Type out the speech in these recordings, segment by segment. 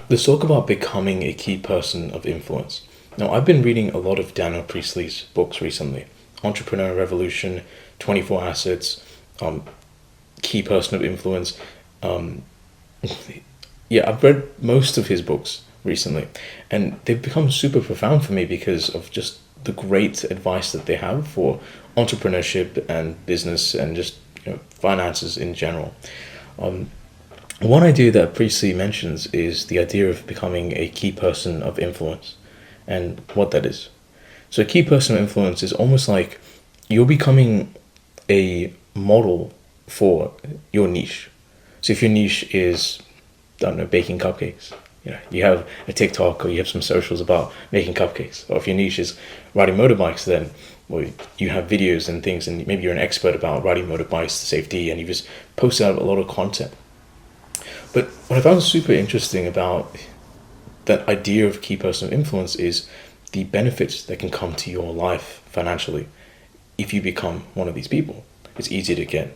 Let's talk about becoming a key person of influence. Now, I've been reading a lot of Daniel Priestley's books recently. Entrepreneur Revolution, 24 Assets, Key Person of Influence. Um, yeah, I've read most of his books recently, and they've become super profound for me because of just the great advice that they have for entrepreneurship and business and just finances in general. Um, One idea that Priestley mentions is the idea of becoming a key person of influence and what that is. So, a key person of influence is almost like you're becoming a model for your niche. So, if your niche is, I don't know, baking cupcakes, you have a TikTok or you have some socials about making cupcakes. Or if your niche is riding motorbikes, then well, you have videos and things, and maybe you're an expert about riding motorbikes, safety, and you just post out a lot of content. But what I found super interesting about that idea of key person of influence is the benefits that can come to your life financially if you become one of these people. It's easy to get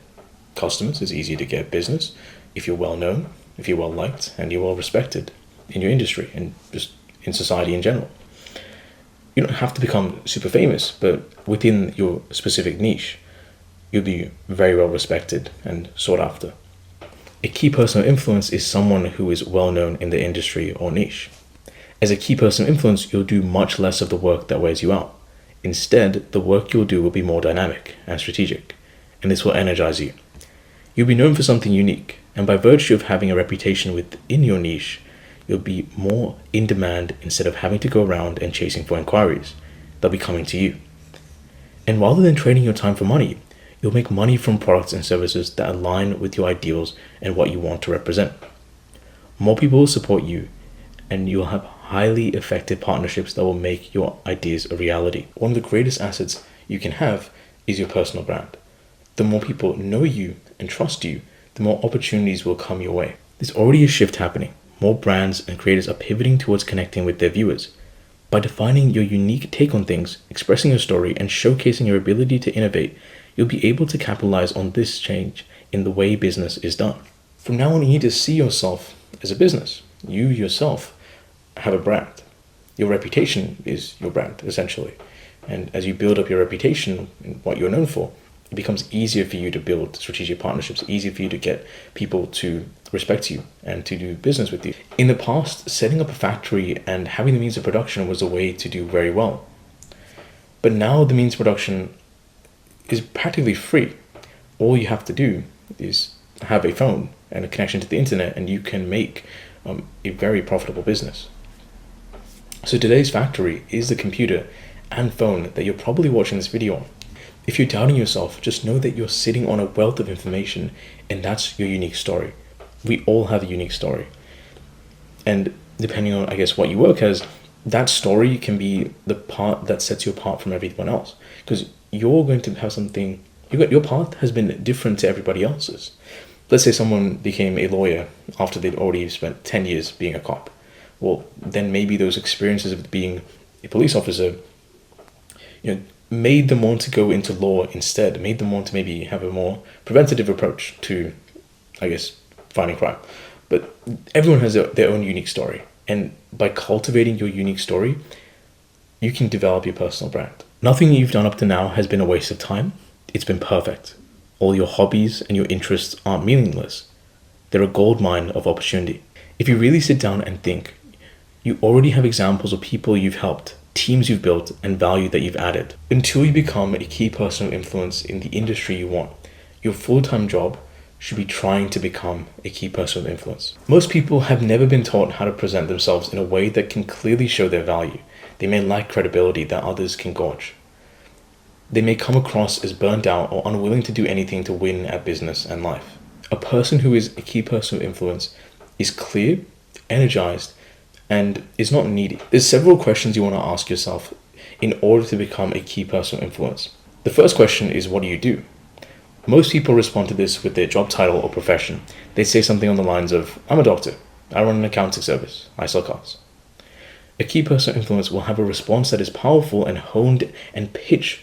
customers, it's easy to get business if you're well known, if you're well liked, and you're well respected in your industry and just in society in general. You don't have to become super famous, but within your specific niche, you'll be very well respected and sought after. A key person of influence is someone who is well known in the industry or niche. As a key person of influence, you'll do much less of the work that wears you out. Instead, the work you'll do will be more dynamic and strategic, and this will energize you. You'll be known for something unique, and by virtue of having a reputation within your niche, you'll be more in demand instead of having to go around and chasing for inquiries. They'll be coming to you. And rather than trading your time for money, you'll make money from products and services that align with your ideals and what you want to represent. More people will support you, and you'll have highly effective partnerships that will make your ideas a reality. One of the greatest assets you can have is your personal brand. The more people know you and trust you, the more opportunities will come your way. There's already a shift happening. More brands and creators are pivoting towards connecting with their viewers. By defining your unique take on things, expressing your story, and showcasing your ability to innovate, you'll be able to capitalize on this change in the way business is done. From now on, you need to see yourself as a business. You yourself have a brand. Your reputation is your brand, essentially. And as you build up your reputation and what you're known for, it becomes easier for you to build strategic partnerships, easier for you to get people to respect you and to do business with you. In the past, setting up a factory and having the means of production was a way to do very well. But now the means of production is practically free. All you have to do is have a phone and a connection to the internet, and you can make a very profitable business. So today's factory is the computer and phone that you're probably watching this video on. If you're doubting yourself, just know that you're sitting on a wealth of information, and that's your unique story. We all have a unique story. And depending on, I guess, what you work as, that story can be the part that sets you apart from everyone else. Because you're going to have something, your path has been different to everybody else's. Let's say someone became a lawyer after they'd already spent 10 years being a cop. Well, then maybe those experiences of being a police officer, made them want to go into law instead, made them want to maybe have a more preventative approach to, I guess, fighting crime. But everyone has their own unique story. And by cultivating your unique story, you can develop your personal brand. Nothing you've done up to now has been a waste of time. It's been perfect. All your hobbies and your interests aren't meaningless. They're a goldmine of opportunity. If you really sit down and think, you already have examples of people you've helped, teams you've built, and value that you've added. Until you become a key person of influence in the industry you want, your full-time job should be trying to become a key person of influence. Most people have never been taught how to present themselves in a way that can clearly show their value. They may lack credibility that others can gauge. They may come across as burnt out or unwilling to do anything to win at business and life. A person who is a key person of influence is clear, energized, and is not needy. There's several questions you want to ask yourself in order to become a key person of influence. The first question is, what do you do? Most people respond to this with their job title or profession. They say something on the lines of, I'm a doctor, I run an accounting service, I sell cars. A key person of influence will have a response that is powerful and honed and pitch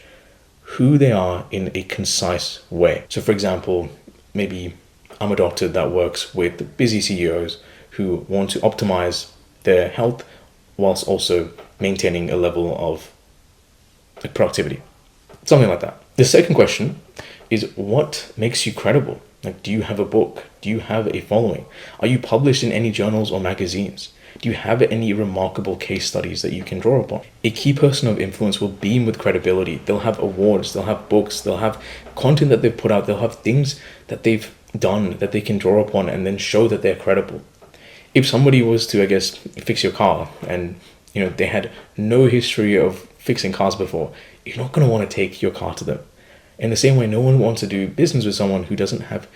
who they are in a concise way. So for example, maybe I'm a doctor that works with busy CEOs who want to optimize their health whilst also maintaining a level of like productivity, something like that. The second question is, what makes you credible? Like, do you have a book? Do you have a following? Are you published in any journals or magazines? Do you have any remarkable case studies that you can draw upon? A key person of influence will beam with credibility. They'll have awards, they'll have books, they'll have content that they've put out, they'll have things that they've done that they can draw upon and then show that they're credible. If somebody was to, I guess, fix your car and they had no history of fixing cars before, you're not going to want to take your car to them. In the same way, no one wants to do business with someone who doesn't have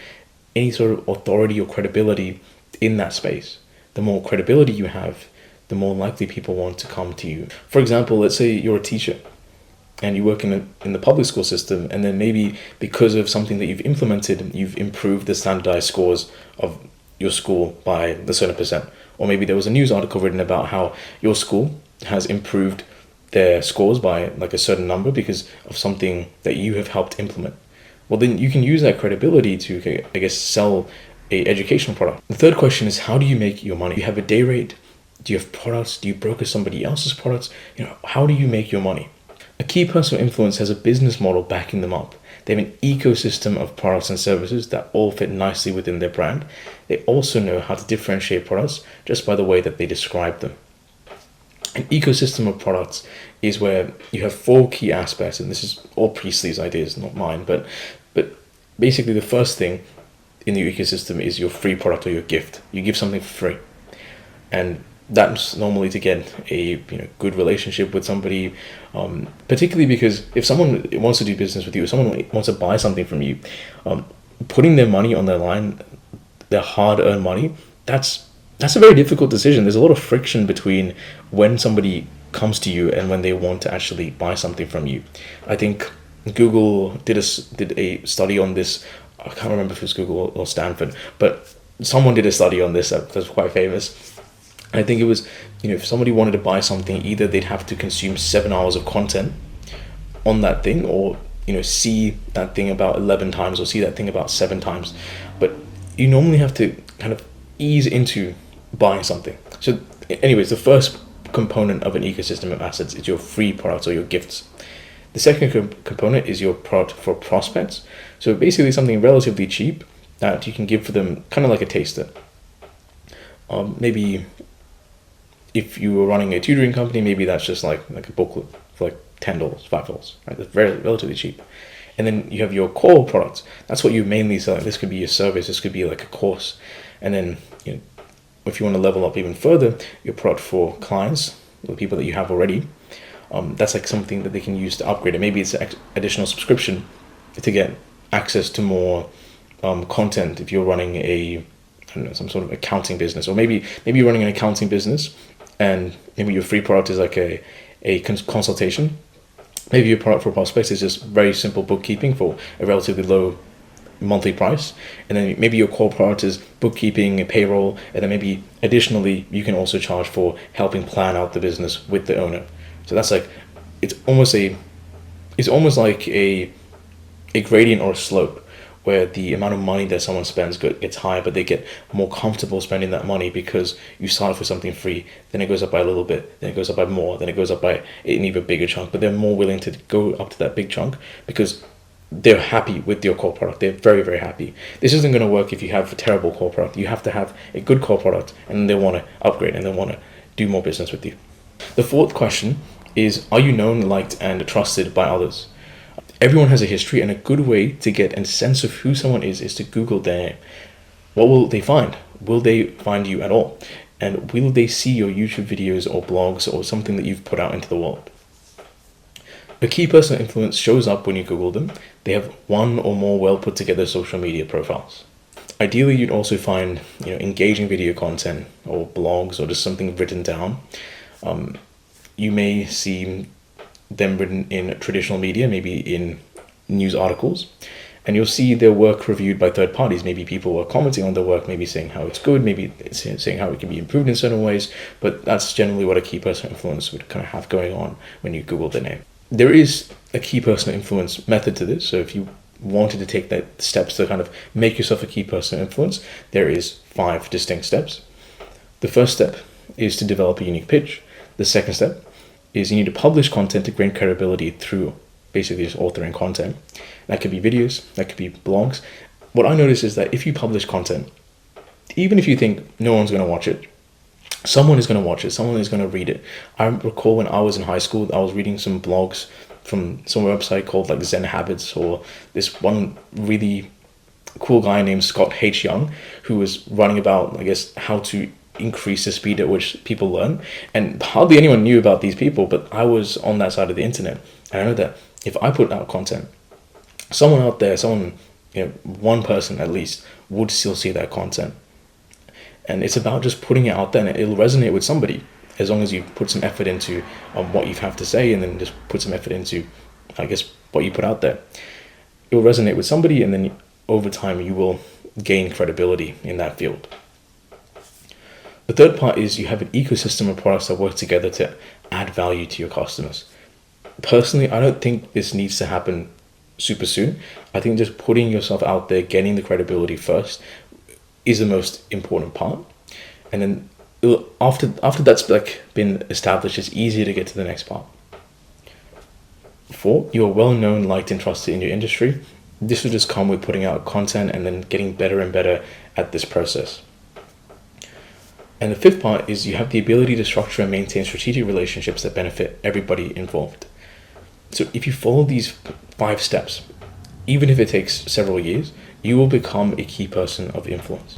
any sort of authority or credibility in that space. The more credibility you have, the more likely people want to come to you. For example, let's say you're a teacher and you work in the public school system, and then maybe because of something that you've implemented, you've improved the standardized scores of your school by a certain percent. Or maybe there was a news article written about how your school has improved their scores by like a certain number because of something that you have helped implement. Well, then you can use that credibility to, I guess, sell a educational product. The third question is, how do you make your money? Do you have a day rate? Do you have products? Do you broker somebody else's products? How do you make your money? A key person of influence has a business model backing them up. They have an ecosystem of products and services that all fit nicely within their brand. They also know how to differentiate products just by the way that they describe them. An ecosystem of products is where you have 4 key aspects, and this is all Priestley's ideas, not mine, but basically the first thing in the ecosystem is your free product or your gift. You give something for free. And that's normally to get a good relationship with somebody, particularly because if someone wants to do business with you, if someone wants to buy something from you, putting their money on their line, their hard-earned money, that's a very difficult decision. There's a lot of friction between when somebody comes to you and when they want to actually buy something from you. I think Google did a study on this. I can't remember if it was Google or Stanford, but someone did a study on this that was quite famous. I think it was, if somebody wanted to buy something, either they'd have to consume 7 hours of content on that thing, or, see that thing about 11 times or see that thing about 7 times. But you normally have to kind of ease into buying something. So anyways, the first component of an ecosystem of assets is your free products or your gifts. The second component is your product for prospects. So basically something relatively cheap that you can give for them, kind of like a taster. Maybe if you were running a tutoring company, maybe that's just like a booklet for like $10, $5, right? That's very relatively cheap. And then you have your core products. That's what you mainly sell. This could be your service. This could be like a course. And then, if you want to level up even further, your product for clients, the people that you have already, that's like something that they can use to upgrade it. Maybe it's an additional subscription to get access to more content if you're running some sort of accounting business, or maybe you're running an accounting business and maybe your free product is like a consultation. Maybe your product for prospects is just very simple bookkeeping for a relatively low monthly price, and then maybe your core product is bookkeeping and payroll, and then maybe additionally you can also charge for helping plan out the business with the owner. So that's like it's almost like a gradient or a slope, where the amount of money that someone spends gets higher, but they get more comfortable spending that money because you start off with something free, then it goes up by a little bit, then it goes up by more, then it goes up by an even bigger chunk, but they're more willing to go up to that big chunk because they're happy with your core product. They're very, very happy. This isn't going to work if you have a terrible core product. You have to have a good core product, and they want to upgrade and they want to do more business with you. The fourth question is, are you known, liked, and trusted by others? Everyone has a history, and a good way to get a sense of who someone is to Google their name. What will they find? Will they find you at all? And will they see your YouTube videos or blogs or something that you've put out into the world? A key person of influence shows up when you Google them. They have one or more well put together social media profiles. Ideally, you'd also find engaging video content or blogs or just something written down. You may see them written in traditional media, maybe in news articles, and you'll see their work reviewed by third parties. Maybe people are commenting on their work, maybe saying how it's good, maybe saying how it can be improved in certain ways, but that's generally what a key person of influence would kind of have going on when you Google their name. There is a key person of influence method to this, so if you wanted to take that steps to kind of make yourself a key person of influence, there is 5 distinct steps. The first step is to develop a unique pitch. The second step is you need to publish content to gain credibility through basically just authoring content. That could be videos, that could be blogs. What I notice is that if you publish content, even if you think no one's going to watch it, someone is going to watch it, someone is going to read it. I recall when I was in high school, I was reading some blogs from some website called like Zen Habits, or this one really cool guy named Scott H. Young, who was writing about, I guess, how to increase the speed at which people learn. And hardly anyone knew about these people, but I was on that side of the internet. And I know that if I put out content, someone out there, one person at least would still see that content. And it's about just putting it out there, and it'll resonate with somebody as long as you put some effort into what you have to say, and then just put some effort into, I guess, what you put out there. It will resonate with somebody, and then over time you will gain credibility in that field. The third part is you have an ecosystem of products that work together to add value to your customers. Personally, I don't think this needs to happen super soon. I think just putting yourself out there, getting the credibility first, is the most important part. And then after that's like been established, it's easier to get to the next part. 4, you are well known, liked, and trusted in your industry. This will just come with putting out content and then getting better and better at this process. And the 5th part is you have the ability to structure and maintain strategic relationships that benefit everybody involved. So if you follow these 5 steps, even if it takes several years, you will become a key person of influence.